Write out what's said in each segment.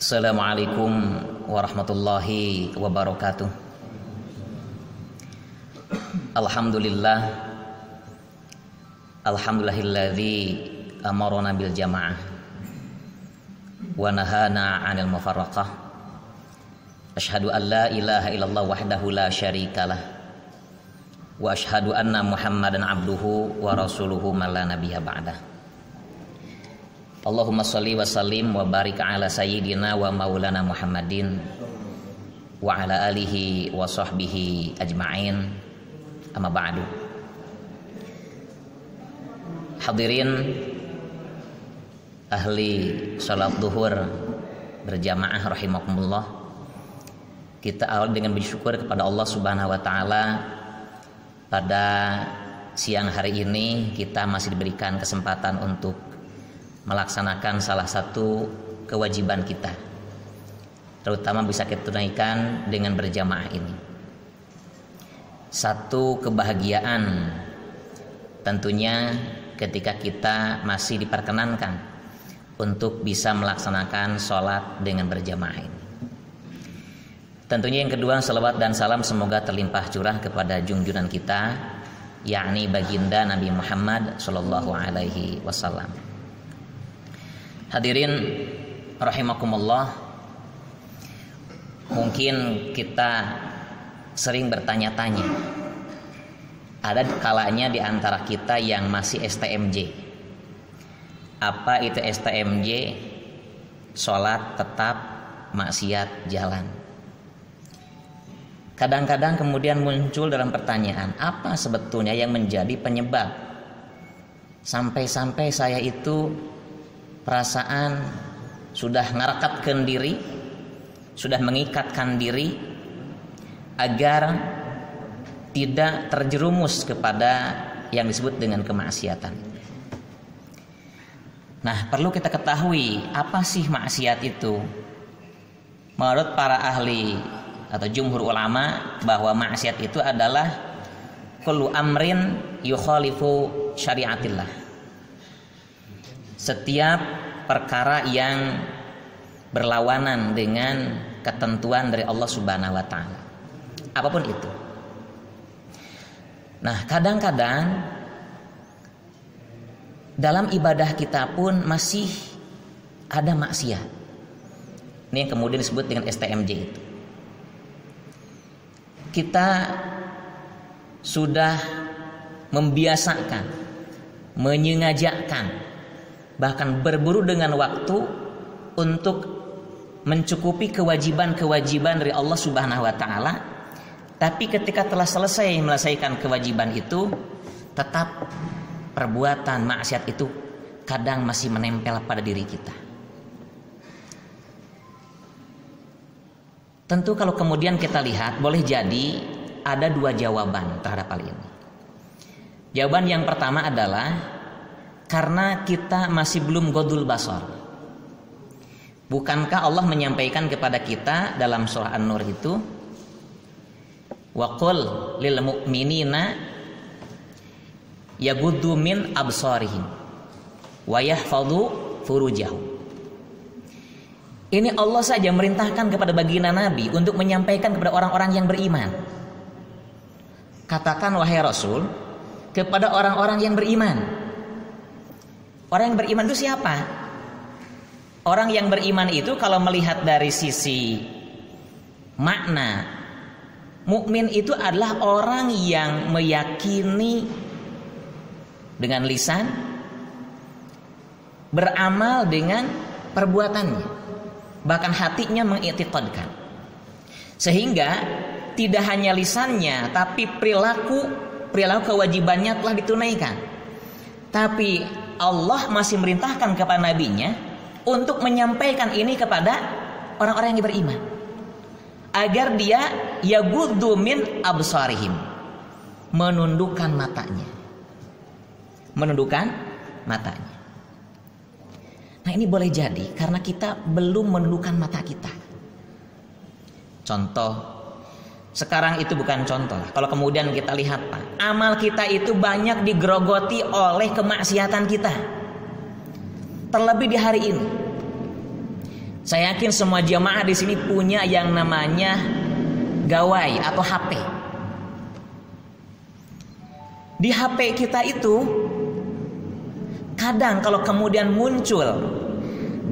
Assalamualaikum warahmatullahi wabarakatuh. Alhamdulillah, alhamdulillahilladzi amarona bil jamaah wa nahana 'anil mufarraqah. Asyhadu an la ilaha illallah wahdahu la syarikalah wa asyhadu anna Muhammadan abduhu wa rasuluhu man la nabiyya ba'dah. Allahumma sholli wa sallim wa barik ala sayyidina wa maulana Muhammadin wa ala alihi wa sahbihi ajma'in, amma ba'du. Hadirin ahli salat duhur berjamaah rahimakumullah. Kita awal dengan bersyukur kepada Allah Subhanahu wa taala. Pada siang hari ini kita masih diberikan kesempatan untuk melaksanakan salah satu kewajiban kita, terutama bisa kita tunaikan dengan berjamaah ini. Satu kebahagiaan tentunya ketika kita masih diperkenankan untuk bisa melaksanakan sholat dengan berjamaah ini. Tentunya yang kedua, salawat dan salam semoga terlimpah curah kepada junjungan kita, yakni baginda Nabi Muhammad sallallahu alaihi wasallam. Hadirin rahimakumullah, mungkin kita sering bertanya-tanya, ada kalanya di antara kita yang masih STMJ. Apa itu STMJ? Sholat tetap, maksiat jalan. Kadang-kadang kemudian muncul dalam pertanyaan, apa sebetulnya yang menjadi penyebab sampai-sampai saya itu perasaan sudah ngarekatkan diri, sudah mengikatkan diri agar tidak terjerumus kepada yang disebut dengan kemaksiatan. Nah, perlu kita ketahui apa sih maksiat itu. Menurut para ahli atau jumhur ulama, bahwa maksiat itu adalah kullu amrin yukhalifu syariatillah. Setiap perkara yang berlawanan dengan ketentuan dari Allah Subhanahu wa taala, apapun itu. Nah, kadang-kadang dalam ibadah kita pun masih ada maksiat. Ini yang kemudian disebut dengan STMJ itu. Kita sudah membiasakan, menyengajakan, bahkan berburu dengan waktu untuk mencukupi kewajiban-kewajiban dari Allah Subhanahu wa taala. Tapi ketika telah selesai menyelesaikan kewajiban itu, tetap perbuatan maksiat itu kadang masih menempel pada diri kita. Tentu kalau kemudian kita lihat, boleh jadi ada dua jawaban terhadap hal ini. Jawaban yang pertama adalah karena kita masih belum godul basar. Bukankah Allah menyampaikan kepada kita dalam surah An-Nur itu, wa qul lil mu'minina yaghuddu min absarihim wa yahfadhu furujahum. Ini Allah saja merintahkan kepada baginda Nabi untuk menyampaikan kepada orang-orang yang beriman. Katakan wahai Rasul kepada orang-orang yang beriman. Orang yang beriman itu siapa? Orang yang beriman itu kalau melihat dari sisi makna, mukmin itu adalah orang yang meyakini dengan lisan, beramal dengan perbuatannya, bahkan hatinya mengiktikadkan. Sehingga tidak hanya lisannya, tapi perilaku kewajibannya telah ditunaikan. Tapi Allah masih merintahkan kepada nabinya untuk menyampaikan ini kepada orang-orang yang beriman, agar dia yaghuddu min absarihim, menundukkan matanya. Nah, ini boleh jadi karena kita belum menundukkan mata kita. Contoh, sekarang itu bukan contoh. Kalau kemudian kita lihat, Pak, amal kita itu banyak digerogoti oleh kemaksiatan kita. Terlebih di hari ini. Saya yakin semua jamaah di sini punya yang namanya gawai atau HP. Di HP kita itu kadang kalau kemudian muncul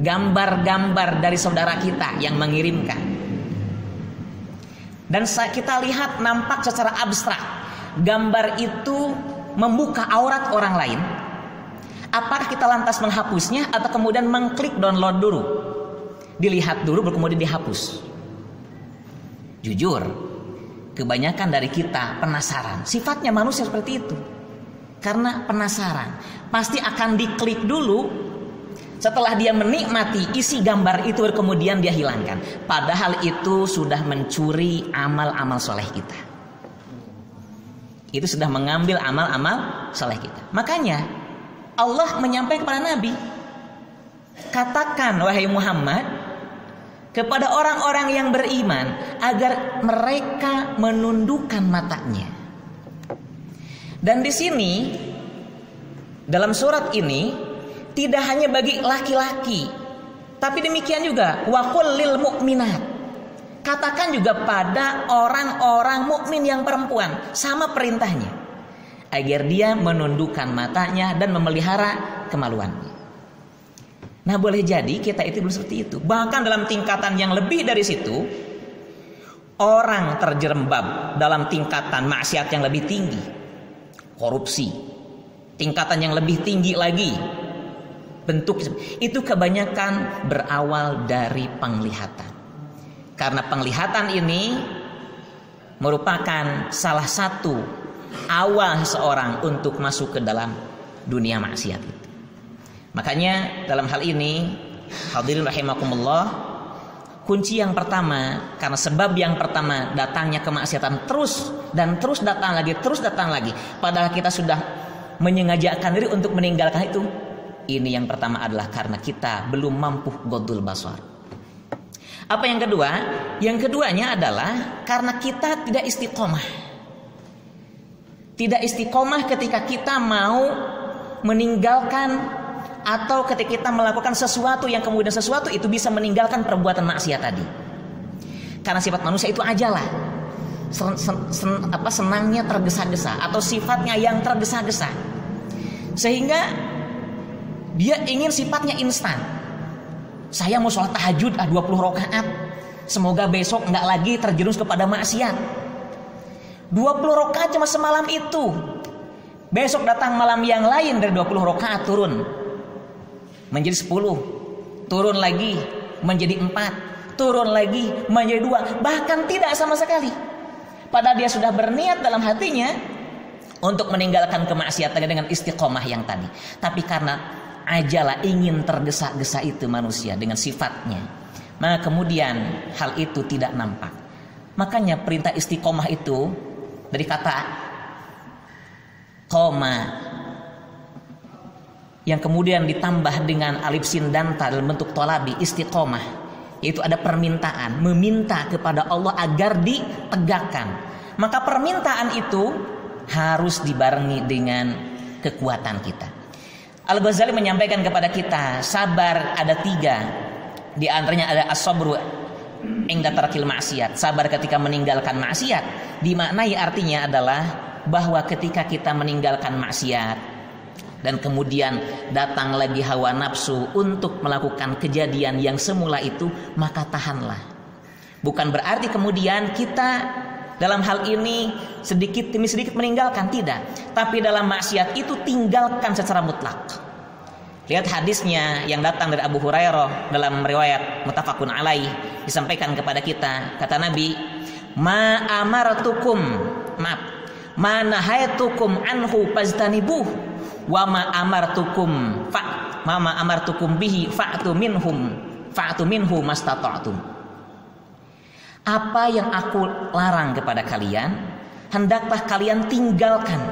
gambar-gambar dari saudara kita yang mengirimkan, dan kita lihat nampak secara abstrak, gambar itu membuka aurat orang lain, apakah kita lantas menghapusnya atau kemudian mengklik download dulu, dilihat dulu baru kemudian dihapus? Jujur, kebanyakan dari kita penasaran. Sifatnya manusia seperti itu. Karena penasaran, pasti akan diklik dulu. Setelah dia menikmati isi gambar itu, kemudian dia hilangkan. Padahal itu sudah mencuri amal-amal soleh kita. Itu sudah mengambil amal-amal soleh kita. Makanya Allah menyampaikan kepada Nabi, katakan wahai Muhammad kepada orang-orang yang beriman agar mereka menundukkan matanya. Dan di sini dalam surat ini tidak hanya bagi laki-laki, tapi demikian juga wa qul lil mu'minat. Katakan juga pada orang-orang mukmin yang perempuan, sama perintahnya, agar dia menundukkan matanya dan memelihara kemaluannya. Nah, boleh jadi kita itu belum seperti itu. Bahkan dalam tingkatan yang lebih dari situ, orang terjerembab dalam tingkatan maksiat yang lebih tinggi, korupsi, tingkatan yang lebih tinggi lagi, bentuk itu kebanyakan berawal dari penglihatan. Karena penglihatan ini merupakan salah satu awal seseorang untuk masuk ke dalam dunia maksiat itu. Makanya dalam hal ini, hadirin rahimakumullah, kunci yang pertama, karena sebab yang pertama datangnya kemaksiatan terus datang lagi, padahal kita sudah menyengajakan diri untuk meninggalkan itu. Ini yang pertama adalah karena kita belum mampu ghaddul basar. Apa yang kedua? Yang keduanya adalah karena kita tidak istiqomah. Tidak istiqomah ketika kita mau meninggalkan, atau ketika kita melakukan sesuatu yang kemudian sesuatu itu bisa meninggalkan perbuatan maksiat tadi. Karena sifat manusia itu ajalah, senangnya tergesa-gesa, atau sifatnya yang tergesa-gesa, sehingga dia ingin sifatnya instan. Saya mau sholat tahajud 20 rakaat, semoga besok enggak lagi terjerumus kepada maksiat. 20 rakaat cuma semalam itu, besok datang malam yang lain dari 20 rakaat turun menjadi 10, turun lagi menjadi 4, turun lagi menjadi 2, bahkan tidak sama sekali. Padahal dia sudah berniat dalam hatinya untuk meninggalkan kemaksiatan dengan istiqomah yang tadi. Tapi karena ajalah ingin tergesa-gesa itu manusia dengan sifatnya, maka kemudian hal itu tidak nampak. Makanya perintah istiqomah itu dari kata koma yang kemudian ditambah dengan alif sin dan ta dalam bentuk tolabi, istiqomah, yaitu ada permintaan, meminta kepada Allah agar ditegakkan. Maka permintaan itu harus dibarengi dengan kekuatan kita. Al-Ghazali menyampaikan kepada kita, sabar ada 3. Di antaranya ada as-sabru inda tarkil maksiat, sabar ketika meninggalkan maksiat. Dimaknai artinya adalah bahwa ketika kita meninggalkan maksiat dan kemudian datang lagi hawa nafsu untuk melakukan kejadian yang semula itu, maka tahanlah. Bukan berarti kemudian kita dalam hal ini sedikit demi sedikit meninggalkan, tidak. Tapi dalam maksiat itu tinggalkan secara mutlak. Lihat hadisnya yang datang dari Abu Hurairah dalam riwayat muttafaqun alaih, disampaikan kepada kita, kata Nabi, ma nahaitukum anhu fajtanibuh wa ma amartukum bihi fa'tu minhu mastata'tum. Apa yang aku larang kepada kalian, hendaklah kalian tinggalkan.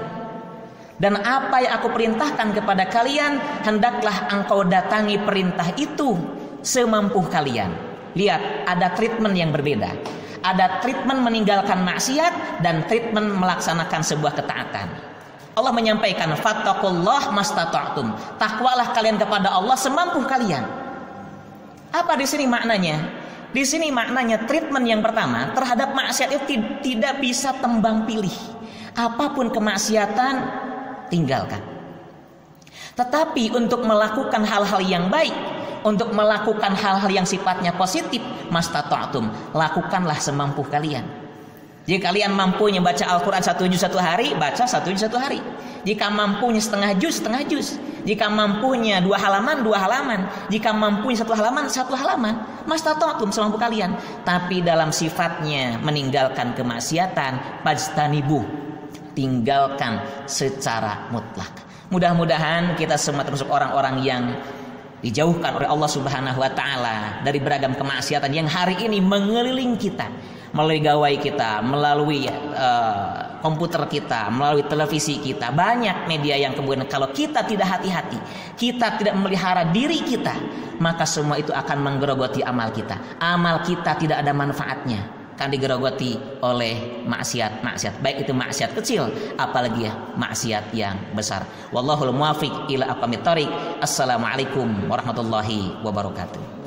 Dan apa yang aku perintahkan kepada kalian, hendaklah engkau datangi perintah itu semampu kalian. Lihat, ada treatment yang berbeda. Ada treatment meninggalkan maksiat dan treatment melaksanakan sebuah ketaatan. Allah menyampaikan, fattaqullah mastata'tum. Takwalah kalian kepada Allah semampu kalian. Apa di sini maknanya? Di sini maknanya treatment yang pertama terhadap maksiat itu tidak bisa tembang pilih. Apapun kemaksiatan tinggalkan. Tetapi untuk melakukan hal-hal yang baik, untuk melakukan hal-hal yang sifatnya positif, mastata'tum, lakukanlah semampu kalian. Jika kalian mampunya baca Al-Quran 1 juz 1 hari, baca 1 juz 1 hari. Jika mampunya setengah juz. Jika mampunya 2 halaman, 2 halaman. Jika mampunya 1 halaman, 1 halaman. Mastata'tum, semampu kalian. Tapi dalam sifatnya meninggalkan kemaksiatan, fajtanibuh, tinggalkan secara mutlak. Mudah-mudahan kita semua termasuk orang-orang yang dijauhkan oleh Allah Subhanahu wa taala dari beragam kemaksiatan yang hari ini mengelilingi kita, melalui gawai kita, melalui komputer kita, melalui televisi kita. Banyak media yang kemudian kalau kita tidak hati-hati, kita tidak memelihara diri kita, maka semua itu akan menggerogoti amal kita. Amal kita tidak ada manfaatnya, akan digerogoti oleh maksiat, baik itu maksiat kecil apalagi ya maksiat yang besar. Wallahul muwaffiq ila aqwamit thoriq. Assalamualaikum warahmatullahi wabarakatuh.